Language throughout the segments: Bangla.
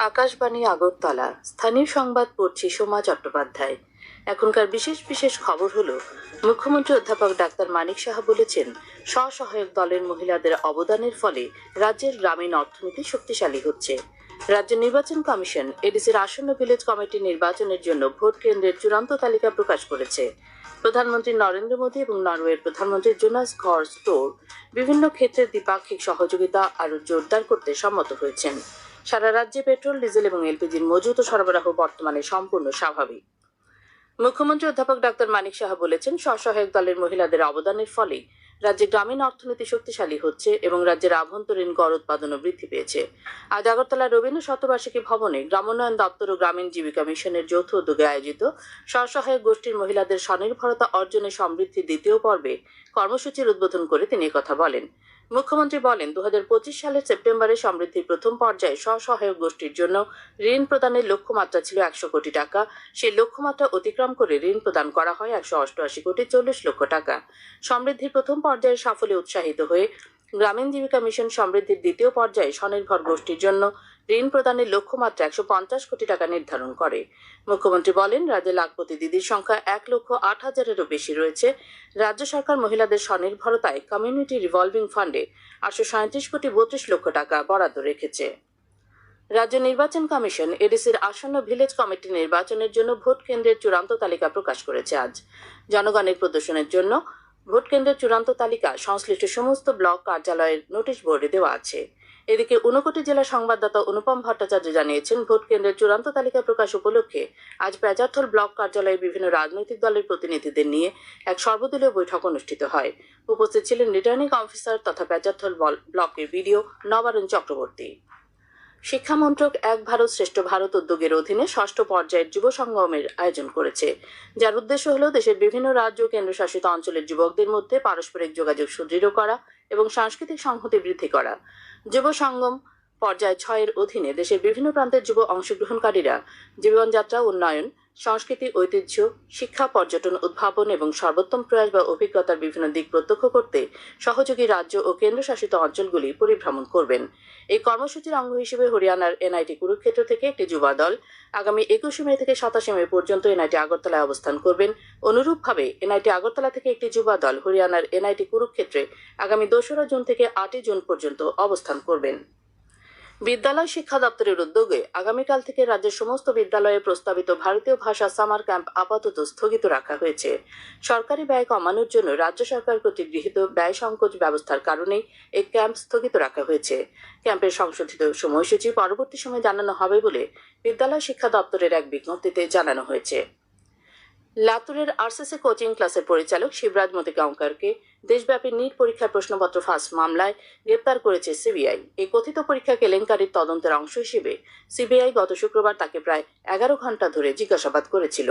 আকাশবাণী আগরতলা স্থানীয় সংবাদ পড়ছি সোমা চট্টোপাধ্যায়। এখনকার বিশেষ বিশেষ খবর হলো, মুখ্যমন্ত্রী অধ্যাপক ডাক্তার মানিক সাহা বলেছেন, স্বসহায়ক দলের মহিলাদের অবদানের ফলে রাজ্যের গ্রামীণ অর্থনীতি শক্তিশালী হচ্ছে। রাজ্য নির্বাচন কমিশন এডিসির আসন্ন ভিলেজ কমিটি নির্বাচনের জন্য ভোট কেন্দ্রের চূড়ান্ত তালিকা প্রকাশ করেছে। প্রধানমন্ত্রী নরেন্দ্র মোদী এবং নরওয়ের প্রধানমন্ত্রী জোনাস ঘর স্টোর বিভিন্ন ক্ষেত্রে দ্বিপাক্ষিক সহযোগিতা আরও জোরদার করতে সম্মত হয়েছেন। সারা রাজ্যে পেট্রোল, ডিজেল এবং এলপিজির মজুত ও সরবরাহ বর্তমানে সম্পূর্ণ স্বাভাবিক। মুখ্যমন্ত্রী অধ্যাপক ডাক্তার মানিক সাহা বলেছেন, স্বসহায়ক দলের মহিলাদের অবদানের ফলে রাজ্যে গ্রামীণ অর্থনীতি শক্তিশালী হচ্ছে এবং রাজ্যের আভ্যন্তরীণ গড় উৎপাদনও বৃদ্ধি পেয়েছে। আজ আগরতলা রবীন্দ্র শতবার্ষিকী ভবনে গ্রামোন্নয়ন দপ্তর ও গ্রামীণ জীবিকা মিশনের যৌথ উদ্যোগে আয়োজিত স্বসহায়ক গোষ্ঠীর মহিলাদের স্বনির্ভরতা অর্জনে সমৃদ্ধি দ্বিতীয় পর্বে কর্মসূচির উদ্বোধন করে তিনি একথা বলেন। মুখ্যমন্ত্রী বলেন, 2025 সালের সেপ্টেম্বরে সমৃদ্ধির প্রথম পর্যায়ে স্বসহায়ক গোষ্ঠীর জন্য ঋণ প্রদানের লক্ষ্যমাত্রা ছিল 100 কোটি টাকা। সেই লক্ষ্যমাত্রা অতিক্রম করে ঋণ প্রদান করা হয় 188 কোটি 40 লক্ষ টাকা। সমৃদ্ধির প্রথম পর্যায়ের সাফল্যে উৎসাহিত হয়ে গ্রামীণ জীবিকা মিশন সমৃদ্ধির দ্বিতীয় পর্যায়ে স্বনির্ভর গোষ্ঠীর জন্য ঋণ প্রদানের লক্ষ্যমাত্রা 150 কোটি টাকা নির্ধারণ করে। মুখ্যমন্ত্রী বলেন, রাজ্যে লাখপতি দিদির সংখ্যা 1,08,000-এরও বেশি রয়েছে। রাজ্য সরকার মহিলাদের স্বনির্ভরতায় কমিউনিটি রিভলভিং ফান্ডে 837 কোটি 32 লক্ষ টাকা বরাদ্দ রেখেছে। রাজ্য নির্বাচন কমিশন এডিসির আসন্ন ভিলেজ কমিটি নির্বাচনের জন্য ভোট কেন্দ্রের চূড়ান্ত তালিকা প্রকাশ করেছে। আজ জনগণের প্রদর্শনের জন্য ভোট কেন্দ্রের চূড়ান্ত তালিকা সংশ্লিষ্ট সমস্ত ব্লক কার্যালয়ের নোটিশ বোর্ডে দেওয়া আছে। এদিকে ঊনকোটি জেলা সংবাদদাতা অনুপম ভট্টাচার্য জানিয়েছেন, ভোট কেন্দ্রের চূড়ান্ত তালিকা প্রকাশ উপলক্ষে আজ পেজারথল ব্লক কার্যালয়ে বিভিন্ন রাজনৈতিক দলের প্রতিনিধিদের নিয়ে এক সর্বদলীয় বৈঠক অনুষ্ঠিত হয়। উপস্থিত ছিলেন রিটার্নিং অফিসার তথা পেজারথল ব্লকের বিডিও নবারুণ চক্রবর্তী। শিক্ষামন্ত্রক এক ভারত শ্রেষ্ঠ ভারত উদ্যোগের অধীনে ষষ্ঠ পর্যায়ের যুব সঙ্গমের আয়োজন করেছে, যার উদ্দেশ্য হল দেশের বিভিন্ন রাজ্য ও কেন্দ্রশাসিত অঞ্চলের যুবকদের মধ্যে পারস্পরিক যোগাযোগ সুদৃঢ় করা এবং সাংস্কৃতিক সংহতি বৃদ্ধি করা। যুব সঙ্গম পর্যায় 6-এর অধীনে দেশের বিভিন্ন প্রান্তের যুব অংশগ্রহণকারীরা জীবনযাত্রা উন্নয়ন, সংস্কৃতি, ঐতিহ্য, শিক্ষা, পর্যটন, উদ্ভাবন এবং সর্বোত্তম প্রয়াস বা অভিজ্ঞতার বিভিন্ন দিক প্রত্যক্ষ করতে সহযোগী রাজ্য ও কেন্দ্রশাসিত অঞ্চলগুলি পরিভ্রমণ করবেন। এই কর্মসূচির অঙ্গ হিসেবে হরিয়ানার এনআইটি কুরুক্ষেত্র থেকে একটি যুবা দল আগামী 21 মে থেকে 27 মে পর্যন্ত এনআইটি আগরতলায় অবস্থান করবেন। অনুরূপভাবে এনআইটি আগরতলা থেকে একটি যুবা দল হরিয়ানার এনআইটি কুরুক্ষেত্রে আগামী 2রা জুন থেকে 8ই জুন পর্যন্ত অবস্থান করবেন। বিদ্যালয় শিক্ষা দপ্তরের উদ্যোগে আগামীকাল থেকে রাজ্যের সমস্ত বিদ্যালয়ে প্রস্তাবিত ভারতীয় ভাষা সামার ক্যাম্প আপাতত স্থগিত রাখা হয়েছে। সরকারি ব্যয় কমানোর জন্য রাজ্য সরকার কর্তৃক গৃহীত ব্যয় সংকোচ ব্যবস্থার কারণেই এই ক্যাম্প স্থগিত রাখা হয়েছে। ক্যাম্পের সংশোধিত সময়সূচি পরবর্তী সময়ে জানানো হবে বলে বিদ্যালয় শিক্ষা দপ্তরের এক বিজ্ঞপ্তিতে জানানো হয়েছে। লাতুরের আরসিসি কোচিং ক্লাসের পরিচালক শিবরাজ মতিগাঁওকরকে দেশব্যাপী নিট পরীক্ষার প্রশ্নপত্র ফাঁস মামলায় গ্রেপ্তার করেছে সিবিআই। এই কথিত পরীক্ষা কেলেঙ্কারির তদন্তের অংশ হিসেবে সিবিআই গত শুক্রবার তাকে প্রায় 11 ঘন্টা ধরে জিজ্ঞাসাবাদ করেছিল।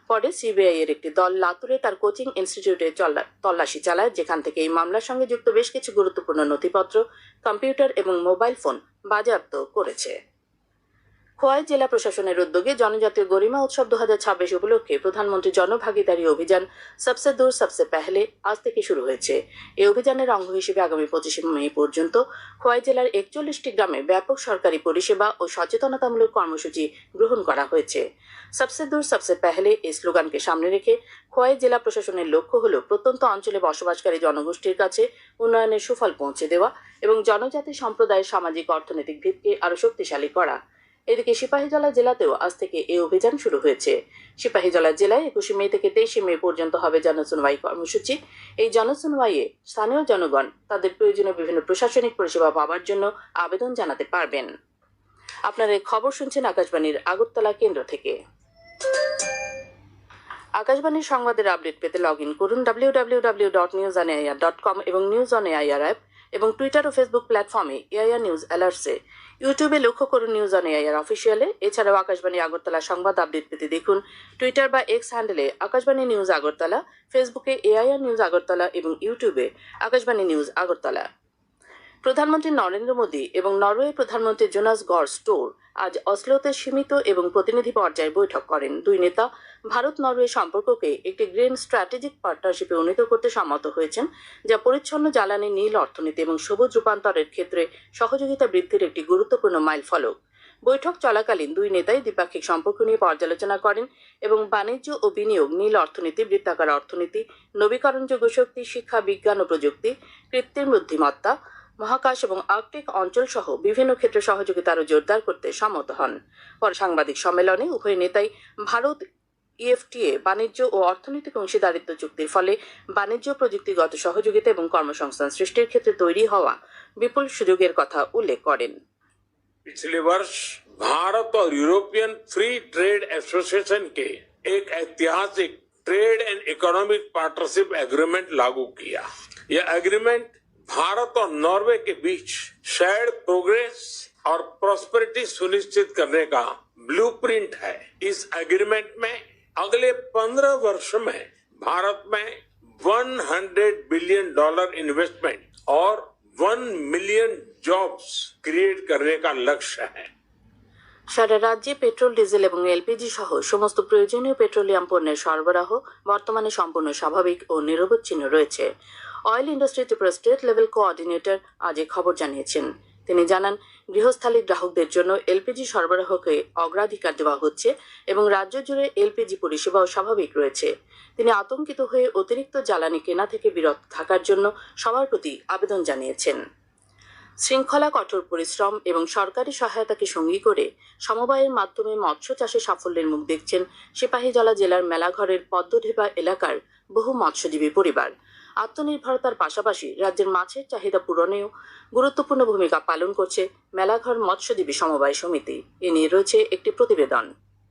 পরে সিবিআই এর একটি দল লাতুরে তার কোচিং ইনস্টিটিউটে তল্লাশি চালায়, যেখান থেকে এই মামলার সঙ্গে যুক্ত বেশ কিছু গুরুত্বপূর্ণ নথিপত্র, কম্পিউটার এবং মোবাইল ফোন বাজেয়াপ্ত করেছে। খোয়াই জেলা প্রশাসনের উদ্যোগে জনজাতীয় গরিমা উৎসব 2026 উপলক্ষে প্রধানমন্ত্রী জনভাগিদারি অভিযান সবসে দূর সবসে পেহলে আজ থেকে শুরু হয়েছে। এই অভিযানের অঙ্গ হিসেবে আগামী 25 মে পর্যন্ত খোয়াই জেলার 41টি গ্রামে ব্যাপক সরকারি পরিষেবা ও সচেতনতামূলক কর্মসূচি গ্রহণ করা হয়েছে। সবসে দূর সবসে পেহলে এই স্লোগানকে সামনে রেখে খোয়াই জেলা প্রশাসনের লক্ষ্য হল প্রত্যন্ত অঞ্চলে বসবাসকারী জনগোষ্ঠীর কাছে উন্নয়নের সুফল পৌঁছে দেওয়া এবং জনজাতি সম্প্রদায়ের সামাজিক অর্থনৈতিক ভিতকে আরও শক্তিশালী করা। এদিকে সিপাহীজলা জেলাতেও আজ থেকে এই অভিযান শুরু হয়েছে। সিপাহীজলা জেলায় 21 মে থেকে 23 মে পর্যন্ত হবে জনশুনওয়াই কর্মসূচি। এই জনশুনওয়াইয়ে স্থানীয় জনগণ তাদের প্রয়োজনীয় বিভিন্ন প্রশাসনিক পরিষেবা পাওয়ার জন্য আবেদন জানাতে পারবেন। আপনারা এই খবর শুনছেন আকাশবাণীর আগরতলা কেন্দ্র থেকে। আকাশবাণীর সংবাদের আপডেট পেতে লগ ইন করুন www.newsonair.com এবং নিউজ অন এআইআর অ্যাপ এবং টুইটার ও ফেসবুক প্ল্যাটফর্মে এআইআর নিউজ অ্যালার্টসে। ইউটিউবে লক্ষ্য করুন নিউজ অন এআইআর অফিসিয়ালে। এছাড়াও আকাশবাণী আগরতলা সংবাদ আপডেট পেতে দেখুন টুইটার বা এক্স হ্যান্ডেলে আকাশবাণী নিউজ আগরতলা, ফেসবুকে এআইআর নিউজ আগরতলা এবং ইউটিউবে আকাশবাণী নিউজ আগরতলা। প্রধানমন্ত্রী নরেন্দ্র মোদী এবং নরওয়ে প্রধানমন্ত্রী জোনাস ঘর স্টোর আজ অসলোতে সীমিত এবং প্রতিনিধি পর্যায়ে বৈঠক করেন। দুই নেতা ভারত নরওয়ে সম্পর্ককে একটি গ্রিন স্ট্র্যাটেজিক পার্টনারশিপে উন্নীত করতে সম্মত হয়েছেন, যা পরিচ্ছন্ন জ্বালানি, নীল অর্থনীতি এবং সবুজ রূপান্তরের ক্ষেত্রে সহযোগিতা বৃদ্ধির একটি গুরুত্বপূর্ণ মাইল ফলক। বৈঠক চলাকালীন দুই নেতাই দ্বিপাক্ষিক সম্পর্ক নিয়ে পর্যালোচনা করেন এবং বাণিজ্য ও বিনিয়োগ, নীল অর্থনীতি, বৃত্তাকার অর্থনীতি, নবীকরণযোগ্য শক্তি, শিক্ষা, বিজ্ঞান ও প্রযুক্তি, কৃত্রিম বুদ্ধিমত্তা, মহাকাশ এবং আর্কটিক অঞ্চল সহ বিভিন্ন ক্ষেত্রে সহযোগিতা আরও জোরদার করতে সম্মত হন। পরে সাংবাদিক সম্মেলনে উভয় নেতাই ভারত ইএফটিএ বাণিজ্য ও অর্থনৈতিক অংশীদারিত্ব চুক্তির ফলে বাণিজ্য, প্রযুক্তিগত সহযোগিতা এবং কর্মসংস্থান সৃষ্টির ক্ষেত্রে তৈরি হওয়া বিপুল সুযোগের কথা উল্লেখ করেন। पिछले वर्ष भारत और यूरोपियन फ्री ट्रेड एसोसिएशन के एक ऐतिहासिक trade and economic partnership agreement लागू किया। यह एग्रीमेंट भारत और नॉर्वे के बीच शेयर्ड प्रोग्रेस और प्रॉस्पेरिटी सुनिश्चित करने का ब्लूप्रिंट है। इस एग्रीमेंट में अगले 15 वर्ष में भारत में $100 बिलियन इन्वेस्टमेंट और 1 मिलियन जॉब्स क्रिएट करने का लक्ष्य है। সারা রাজ্যে পেট্রোল, ডিজেল এবং এলপিজি সহ সমস্ত প্রয়োজনীয় পেট্রোলিয়াম পণ্যের সরবরাহ বর্তমানে সম্পূর্ণ স্বাভাবিক ও নিরবচ্ছিন্ন রয়েছে। Oil industry Tripura state level coordinator আজ এই খবর জানিয়েছেন। তিনি জানান, গৃহস্থালী গ্রাহকদের জন্য এলপিজি সরবরাহকে অগ্রাধিকার দেওয়া হচ্ছে এবং রাজ্য জুড়ে এলপিজি পরিষেবাও স্বাভাবিক রয়েছে। তিনি আতঙ্কিত হয়ে অতিরিক্ত জ্বালানি কেনা থেকে বিরত থাকার জন্য সবার প্রতি আবেদন জানিয়েছেন। শৃঙ্খলা, কঠোর পরিশ্রম এবং সরকারি সহায়তাকে সঙ্গী করে সমবায়ের মাধ্যমে মৎস্য চাষে সাফল্যের মুখ দেখছেন সিপাহীজলা জেলার মেলাঘরের পদ্মঢেপা এলাকার বহু মৎস্যজীবী পরিবার। আত্মনির্ভরতার পাশাপাশি রাজ্যের মাছের চাহিদা পূরণেও গুরুত্বপূর্ণ ভূমিকা পালন করছে মেলাঘর মৎস্যজীবী সমবায় সমিতি। এ নিয়ে রয়েছে একটি প্রতিবেদন।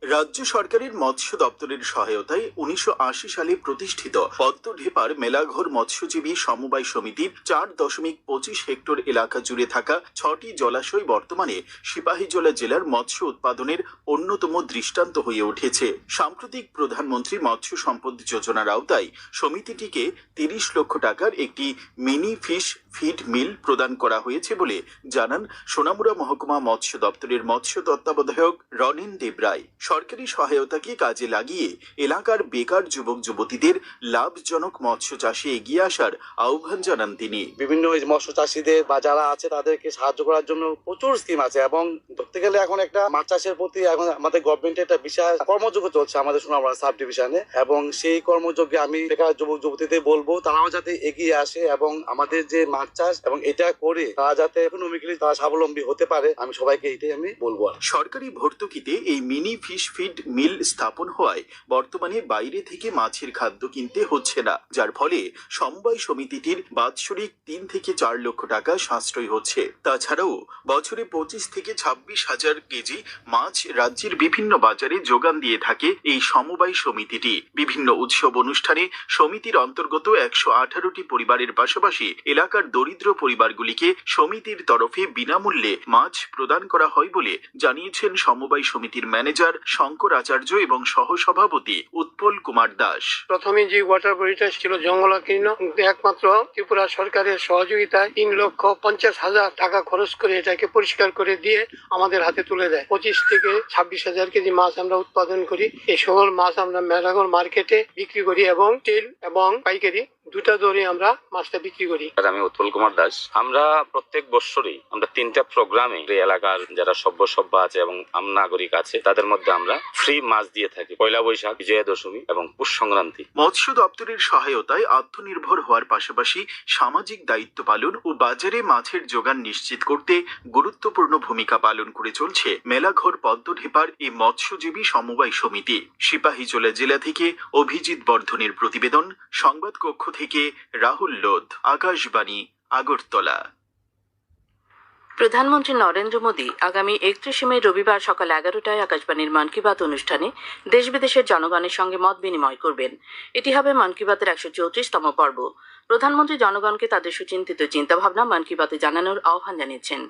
রাজ্য সরকারের মৎস্য দপ্তরের সহায়তায় 1980 সালে প্রতিষ্ঠিত পদ্মঢেপার মেলাঘর মৎস্যজীবী সমবায় সমিতির 4.25 হেক্টর এলাকা জুড়ে থাকা 6টি জলাশয় বর্তমানে সিপাহীজলা জেলার মৎস্য উৎপাদনের অন্যতম দৃষ্টান্ত হয়ে উঠেছে। সাম্প্রতিক প্রধানমন্ত্রী মৎস্য সম্পদ যোজনার আওতায় সমিতিটিকে 30 লক্ষ টাকার একটি মিনি ফিশ ফিড মিল প্রদান করা হয়েছে বলে জানান সোনামুড়া মহকুমা মৎস্য দপ্তরের মৎস্য তত্ত্বাবধায়ক রনেন দেবরায়। সরকারি সহায়তাকে কাজে লাগিয়ে এলাকার বেকার যুবক যুবতীদের লাভজনক মৎস্য চাষে এগিয়ে আসার আহ্বান জানান তিনি। বিভিন্ন মৎস্য চাষীদের বা যারা আছে তাদেরকে সাহায্য করার জন্য প্রচুর স্কিম আছে এবং ধরতে গেলে এখন একটা মাছ চাষের প্রতি এখন আমাদের গভর্নমেন্টের একটা বিশাল কর্মযজ্ঞ চলছে আমাদের সোনামুড়া সাব ডিভিশনে, এবং সেই কর্মযজ্ঞে আমি বেকার যুবক যুবতীদের বলবো তারাও যাতে এগিয়ে আসে এবং আমাদের যে মাছ চাষ এবং এটা করে তারা যাতে ইকোনমিক্যালি তারা স্বাবলম্বী হতে পারে। আমি সবাইকে এটাই আমি বলবো। সরকারি ভর্তুকিতে এই মিনি ফিশ ফিড মিল স্থাপন হওয়ায় বর্তমানে বাইরে থেকে মাছের খাদ্য কিনতে হচ্ছে না, যার ফলে সমবায় সমিতিটির বাৎসরিক 3 থেকে 4 লক্ষ টাকা সাশ্রয় হচ্ছে। তাছাড়াও বছরে 25 থেকে 26 হাজার কেজি মাছ রাজ্যের বিভিন্ন বাজারে যোগান দিয়ে থাকে এই সমবায় সমিতিটি। বিভিন্ন উৎসব অনুষ্ঠানে সমিতির অন্তর্গত 118টি পরিবারের পাশাপাশি এলাকার দরিদ্র পরিবারগুলিকে সমিতির তরফে বিনামূল্যে মাছ প্রদান করা হয় বলে জানিয়েছেন সমবায় সমিতির ম্যানেজার শঙ্কর আচার্য এবং সহসভাপতি উৎপল কুমার দাস। প্রথমে যে ওয়াটার বডিটা ছিল জঙ্গলাকীর্ণ, একমাত্র ত্রিপুরা সরকারের সহযোগিতায় 3,50,000 টাকা খরচ করে এটাকে পরিষ্কার করে দিয়ে আমাদের হাতে তুলে দেয়। 25 থেকে 26,000 কেজি মাছ আমরা উৎপাদন করি। এই সকল মাছ আমরা মেলাঘর মার্কেটে বিক্রি করি এবং তেল এবং পাইকারি দুটা দরে আমরা মাছটা বিক্রি করি। আমি উৎপল কুমার দাস। আমরা প্রত্যেক বছরই আমরা 3টা প্রোগ্রামে এলাকার যারা সভ্য আছে এবং আম নাগরিক আছে তাদের মধ্যে আমরা ফ্রি মাছ দিয়ে থাকি। পয়লা বৈশাখ, বিজয়া দশমী এবং পুষ সংক্রান্তি। মৎস্য দপ্তরের সহায়তায় আত্মনির্ভর হওয়ার পাশাপাশি সামাজিক দায়িত্ব পালন ও বাজারে মাছের যোগান নিশ্চিত করতে গুরুত্বপূর্ণ ভূমিকা পালন করে চলছে মেলাঘর পদ্মঢেপার এই মৎস্যজীবী সমবায় সমিতি। সিপাহীজলা জেলা থেকে অভিজিৎ বর্ধনের প্রতিবেদন, সংবাদ কক্ষ থেকে রাহুল লোধ, আকাশবাণী, আগরতলা। প্রধানমন্ত্রী নরেন্দ্র মোদী আগামী 31 মে রবিবার সকাল 11টায় আকাশবাণীর মন কি বাত অনুষ্ঠানে দেশ বিদেশের জনগণের সঙ্গে মত বিনিময় করবেন। এটি হবে মন কি বাতের 134তম পর্ব। প্রধানমন্ত্রী জনগণকে তাদের সুচিন্তিত চিন্তাভাবনা মন কি বাতে জানানোর আহ্বান জানিয়েছেন।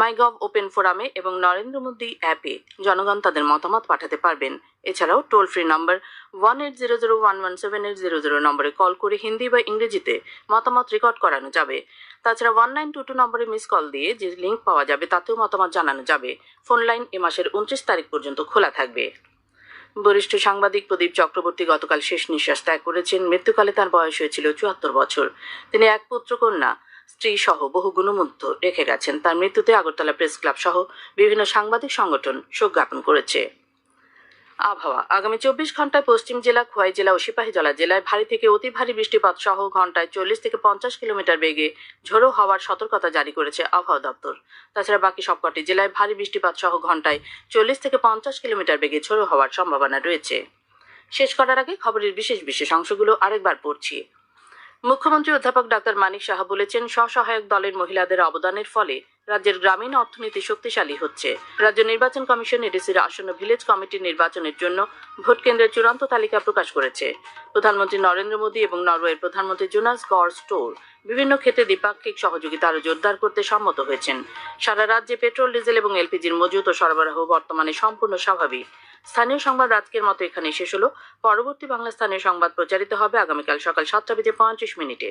মাইগভ ওপেন ফোরামে এবং নরেন্দ্র মোদী অ্যাপে জনগণ তাদের মতামত পাঠাতে পারবেন। এছাড়াও টোল ফ্রি নম্বর 1800117800 নম্বরে কল করে হিন্দি বা ইংরেজিতে মতামত রেকর্ড করানো যাবে। তাছাড়া 1922 নম্বরে মিস কল দিয়ে যে লিঙ্ক পাওয়া যাবে তাতেও মতামত জানানো যাবে। ফোন লাইন এ মাসের 29 তারিখ পর্যন্ত খোলা থাকবে। বরিষ্ঠ সাংবাদিক প্রদীপ চক্রবর্তী গতকাল শেষ নিঃশ্বাস ত্যাগ করেছেন। মৃত্যুকালে তার বয়স হয়েছিল 74 বছর। তিনি এক পুত্র কন্যা স্ত্রী সহ বহু গুণমুগ্ধ রেখে গেছেন। তার মৃত্যুতে আগরতলা প্রেস ক্লাব সহ বিভিন্ন সাংবাদিক সংগঠন শোক জ্ঞাপন করেছে। আবহাওয়া আগামী 24 ঘন্টায় পশ্চিম জেলা, খোয়াই জেলা ও সিপাহীজলা জেলায় ভারী থেকে অতি ভারী বৃষ্টিপাত সহ ঘন্টায় 40 থেকে 50 কিলোমিটার বেগে ঝোড়ো হওয়ার সতর্কতা জারি করেছে আবহাওয়া দপ্তর। তাছাড়া বাকি সবকটি জেলায় ভারী বৃষ্টিপাত সহ ঘন্টায় 40 থেকে 50 কিলোমিটার বেগে ঝোড়ো হওয়ার সম্ভাবনা রয়েছে। শেষ করার আগে খবরের বিশেষ অংশগুলো আরেকবার পড়ছি। মুখ্যমন্ত্রী অধ্যাপক ডাক্তার মানিক সাহা বলেছেন, স্বসহায়ক দলের মহিলাদের অবদানের ফলে রাজ্যের গ্রামীণ অর্থনীতি শক্তিশালী হচ্ছে। রাজ্য নির্বাচন কমিশন এডিসির আসন্ন ভিলেজ কমিটির নির্বাচনের জন্য ভোট কেন্দ্রের চূড়ান্ত তালিকা প্রকাশ করেছে। প্রধানমন্ত্রী নরেন্দ্র মোদী এবং নরওয়ের প্রধানমন্ত্রী জোনাস গার স্টোর বিভিন্ন ক্ষেত্রে দ্বিপাক্ষিক সহযোগিতা আরও জোরদার করতে সম্মত হয়েছেন। সারা রাজ্যে পেট্রোল, ডিজেল এবং এলপিজির মজুত ও সরবরাহ বর্তমানে সম্পূর্ণ স্বাভাবিক। স্থানীয় সংবাদ আজকের মতো এখানেই শেষ হলো। পরবর্তী বাংলা স্থানীয় সংবাদ প্রচারিত হবে আগামীকাল সকাল 7:35 মিনিটে।